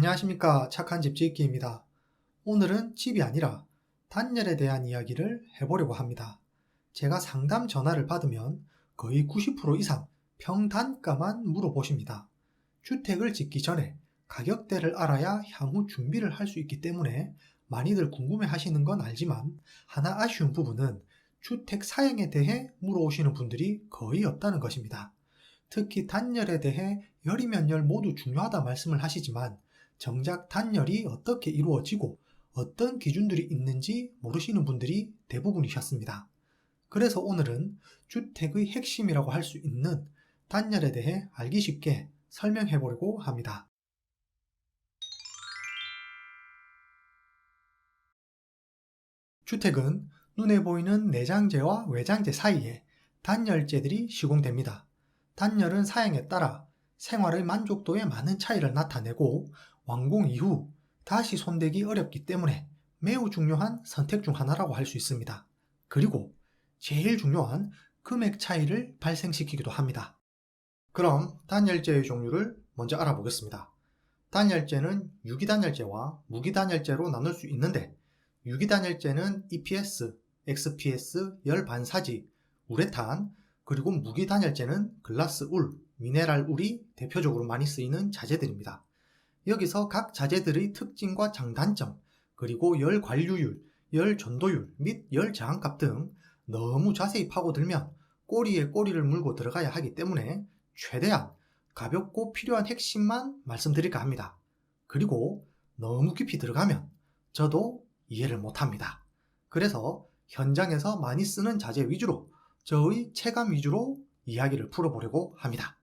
안녕하십니까. 착한 집 짓기입니다. 오늘은 집이 아니라 단열에 대한 이야기를 해보려고 합니다. 제가 상담 전화를 받으면 거의 90% 이상 평단가만 물어보십니다. 주택을 짓기 전에 가격대를 알아야 향후 준비를 할 수 있기 때문에 많이들 궁금해 하시는 건 알지만 하나 아쉬운 부분은 주택 사양에 대해 물어오시는 분들이 거의 없다는 것입니다. 특히 단열에 대해 열이면 열 모두 중요하다 말씀을 하시지만 정작 단열이 어떻게 이루어지고 어떤 기준들이 있는지 모르시는 분들이 대부분이셨습니다. 그래서 오늘은 주택의 핵심이라고 할 수 있는 단열에 대해 알기 쉽게 설명해 보려고 합니다. 주택은 눈에 보이는 내장재와 외장재 사이에 단열재들이 시공됩니다. 단열은 사양에 따라 생활의 만족도에 많은 차이를 나타내고 완공 이후 다시 손대기 어렵기 때문에 매우 중요한 선택 중 하나라고 할 수 있습니다. 그리고 제일 중요한 금액 차이를 발생시키기도 합니다. 그럼 단열재의 종류를 먼저 알아보겠습니다. 단열재는 유기단열재와 무기단열재로 나눌 수 있는데 유기단열재는 EPS, XPS, 열반사지, 우레탄, 그리고 무기단열재는 글라스 울, 미네랄 울이 대표적으로 많이 쓰이는 자재들입니다. 여기서 각 자재들의 특징과 장단점, 그리고 열 관류율, 열 전도율 및 열 저항값 등 너무 자세히 파고들면 꼬리에 꼬리를 물고 들어가야 하기 때문에 최대한 가볍고 필요한 핵심만 말씀드릴까 합니다. 그리고 너무 깊이 들어가면 저도 이해를 못합니다. 그래서 현장에서 많이 쓰는 자재 위주로 저의 체감 위주로 이야기를 풀어보려고 합니다.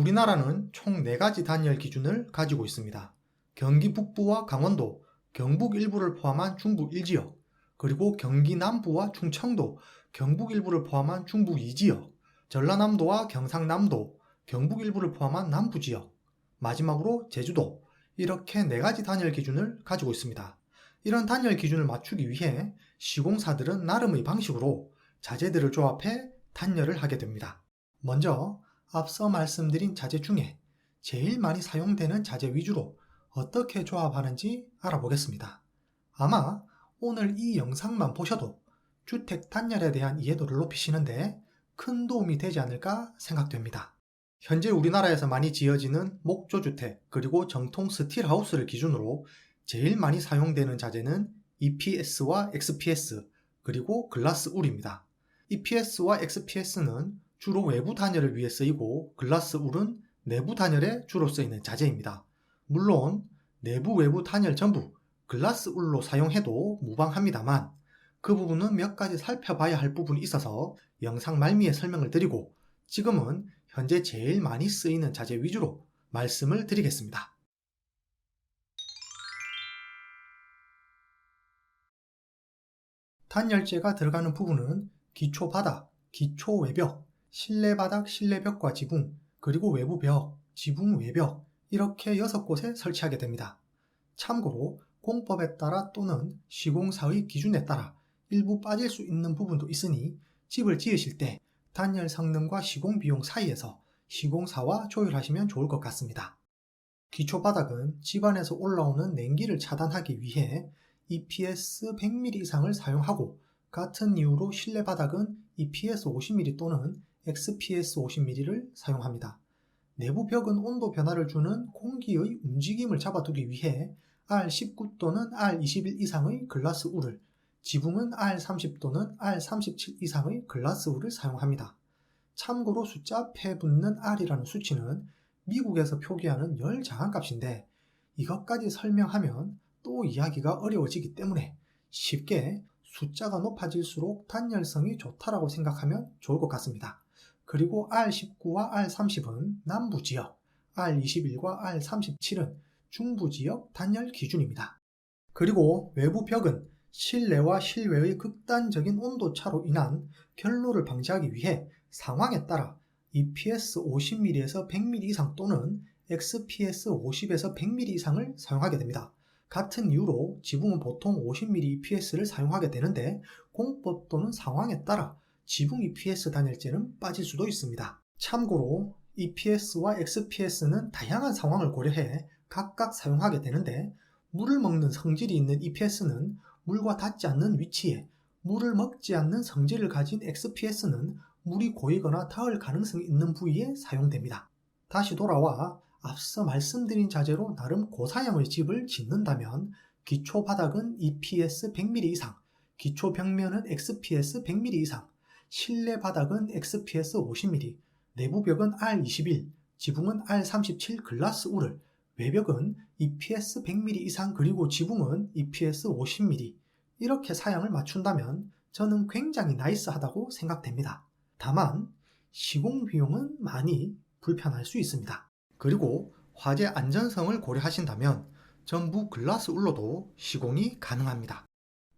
우리나라는 총 4가지 단열 기준을 가지고 있습니다. 경기 북부와 강원도, 경북 일부를 포함한 중부 1지역, 그리고 경기 남부와 충청도, 경북 일부를 포함한 중부 2지역, 전라남도와 경상남도, 경북 일부를 포함한 남부지역, 마지막으로 제주도, 이렇게 4가지 단열 기준을 가지고 있습니다. 이런 단열 기준을 맞추기 위해 시공사들은 나름의 방식으로 자재들을 조합해 단열을 하게 됩니다. 먼저 앞서 말씀드린 자재 중에 제일 많이 사용되는 자재 위주로 어떻게 조합하는지 알아보겠습니다. 아마 오늘 이 영상만 보셔도 주택 단열에 대한 이해도를 높이시는데 큰 도움이 되지 않을까 생각됩니다. 현재 우리나라에서 많이 지어지는 목조주택 그리고 정통 스틸하우스를 기준으로 제일 많이 사용되는 자재는 EPS와 XPS 그리고 글라스 울입니다. EPS와 XPS는 주로 외부 단열을 위해 쓰이고 글라스 울은 내부 단열에 주로 쓰이는 자재입니다. 물론 내부 외부 단열 전부 글라스 울로 사용해도 무방합니다만 그 부분은 몇 가지 살펴봐야 할 부분이 있어서 영상 말미에 설명을 드리고 지금은 현재 제일 많이 쓰이는 자재 위주로 말씀을 드리겠습니다. 단열재가 들어가는 부분은 기초 바닥, 기초 외벽, 실내 바닥, 실내 벽과 지붕, 그리고 외부 벽, 지붕 외벽 이렇게 6곳에 설치하게 됩니다. 참고로 공법에 따라 또는 시공사의 기준에 따라 일부 빠질 수 있는 부분도 있으니 집을 지으실 때 단열 성능과 시공 비용 사이에서 시공사와 조율하시면 좋을 것 같습니다. 기초 바닥은 집안에서 올라오는 냉기를 차단하기 위해 EPS 100mm 이상을 사용하고 같은 이유로 실내 바닥은 EPS 50mm 또는 XPS 50mm를 사용합니다. 내부 벽은 온도 변화를 주는 공기의 움직임을 잡아두기 위해 R19 또는 R21 이상의 글라스 울을, 지붕은 R30 또는 R37 이상의 글라스 울을 사용합니다. 참고로 숫자 앞에 붙는 R이라는 수치는 미국에서 표기하는 열 저항값인데 이것까지 설명하면 또 이야기가 어려워지기 때문에 쉽게 숫자가 높아질수록 단열성이 좋다라고 생각하면 좋을 것 같습니다. 그리고 R19와 R30은 남부지역, R21과 R37은 중부지역 단열 기준입니다. 그리고 외부 벽은 실내와 실외의 극단적인 온도차로 인한 결로를 방지하기 위해 상황에 따라 EPS 50mm에서 100mm 이상 또는 XPS 50에서 100mm 이상을 사용하게 됩니다. 같은 이유로 지붕은 보통 50mm EPS를 사용하게 되는데 공법 또는 상황에 따라 지붕 EPS 단열재는 빠질 수도 있습니다. 참고로 EPS와 XPS는 다양한 상황을 고려해 각각 사용하게 되는데, 물을 먹는 성질이 있는 EPS는 물과 닿지 않는 위치에, 물을 먹지 않는 성질을 가진 XPS는 물이 고이거나 닿을 가능성이 있는 부위에 사용됩니다. 다시 돌아와 앞서 말씀드린 자재로 나름 고사양의 집을 짓는다면 기초 바닥은 EPS 100mm 이상, 기초 벽면은 XPS 100mm 이상, 실내 바닥은 XPS 50mm, 내부 벽은 R21, 지붕은 R37 글라스 울을, 외벽은 EPS 100mm 이상 그리고 지붕은 EPS 50mm 이렇게 사양을 맞춘다면 저는 굉장히 나이스하다고 생각됩니다. 다만 시공 비용은 많이 불편할 수 있습니다. 그리고 화재 안전성을 고려하신다면 전부 글라스 울로도 시공이 가능합니다.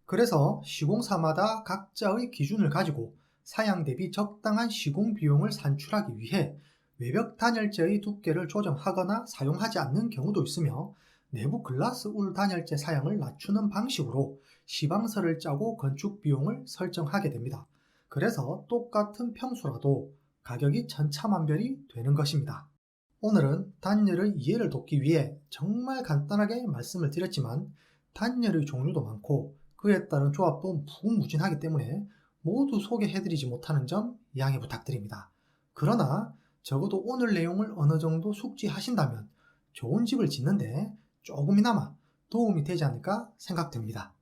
그래서 시공사마다 각자의 기준을 가지고 사양 대비 적당한 시공 비용을 산출하기 위해 외벽 단열재의 두께를 조정하거나 사용하지 않는 경우도 있으며, 내부 글라스 울 단열재 사양을 낮추는 방식으로 시방서를 짜고 건축 비용을 설정하게 됩니다. 그래서 똑같은 평수라도 가격이 천차만별이 되는 것입니다. 오늘은 단열의 이해를 돕기 위해 정말 간단하게 말씀을 드렸지만, 단열의 종류도 많고 그에 따른 조합도 무궁무진하기 때문에 모두 소개해드리지 못하는 점 양해 부탁드립니다. 그러나 적어도 오늘 내용을 어느 정도 숙지하신다면 좋은 집을 짓는데 조금이나마 도움이 되지 않을까 생각됩니다.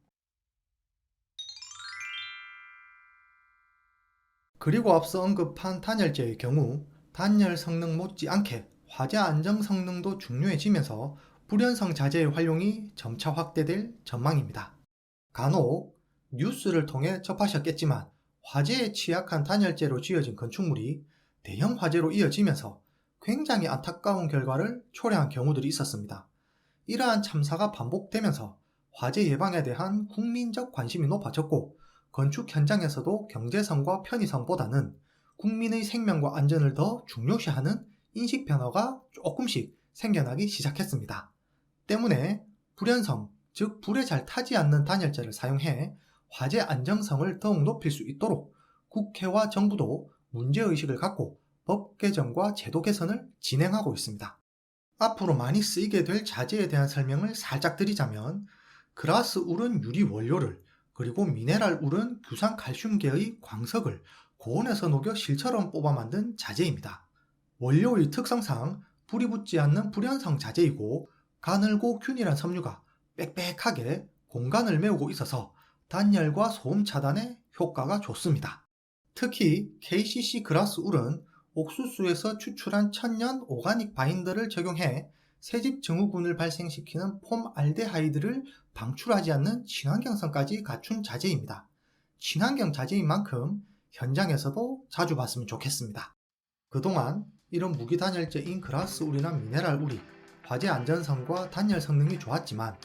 그리고 앞서 언급한 단열재의 경우 단열 성능 못지않게 화재 안정 성능도 중요해지면서 불연성 자재의 활용이 점차 확대될 전망입니다. 간혹 뉴스를 통해 접하셨겠지만 화재에 취약한 단열재로 지어진 건축물이 대형 화재로 이어지면서 굉장히 안타까운 결과를 초래한 경우들이 있었습니다. 이러한 참사가 반복되면서 화재 예방에 대한 국민적 관심이 높아졌고, 건축 현장에서도 경제성과 편의성보다는 국민의 생명과 안전을 더 중요시하는 인식 변화가 조금씩 생겨나기 시작했습니다. 때문에 불연성, 즉 불에 잘 타지 않는 단열재를 사용해 화재 안정성을 더욱 높일 수 있도록 국회와 정부도 문제의식을 갖고 법 개정과 제도 개선을 진행하고 있습니다. 앞으로 많이 쓰이게 될 자재에 대한 설명을 살짝 드리자면, 글라스 울은 유리 원료를, 그리고 미네랄 울은 규산 칼슘계의 광석을 고온에서 녹여 실처럼 뽑아 만든 자재입니다. 원료의 특성상 불이 붙지 않는 불연성 자재이고, 가늘고 균일한 섬유가 빽빽하게 공간을 메우고 있어서 단열과 소음 차단에 효과가 좋습니다. 특히 KCC 글라스 울은 옥수수에서 추출한 천연 오가닉 바인더를 적용해 새집 증후군을 발생시키는 폼알데하이드를 방출하지 않는 친환경성까지 갖춘 자재입니다. 친환경 자재인 만큼 현장에서도 자주 봤으면 좋겠습니다. 그동안 이런 무기단열재인 글라스 울이나 미네랄 울이 화재 안전성과 단열 성능이 좋았지만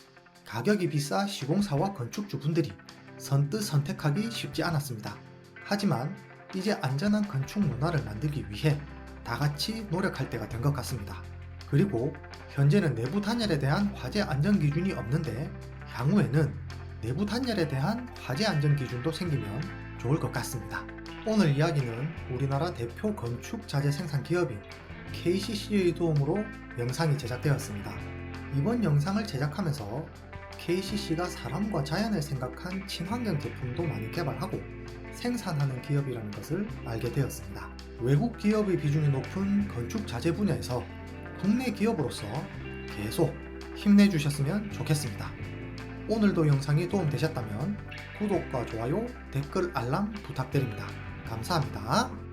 가격이 비싸 시공사와 건축주분들이 선뜻 선택하기 쉽지 않았습니다. 하지만 이제 안전한 건축 문화를 만들기 위해 다같이 노력할 때가 된 것 같습니다. 그리고 현재는 내부 단열에 대한 화재 안전 기준이 없는데, 향후에는 내부 단열에 대한 화재 안전 기준도 생기면 좋을 것 같습니다. 오늘 이야기는 우리나라 대표 건축 자재 생산 기업인 KCC의 도움으로 영상이 제작되었습니다. 이번 영상을 제작하면서 KCC가 사람과 자연을 생각한 친환경 제품도 많이 개발하고 생산하는 기업이라는 것을 알게 되었습니다. 외국 기업의 비중이 높은 건축 자재 분야에서 국내 기업으로서 계속 힘내주셨으면 좋겠습니다. 오늘도 영상이 도움되셨다면 구독과 좋아요, 댓글 알람 부탁드립니다. 감사합니다.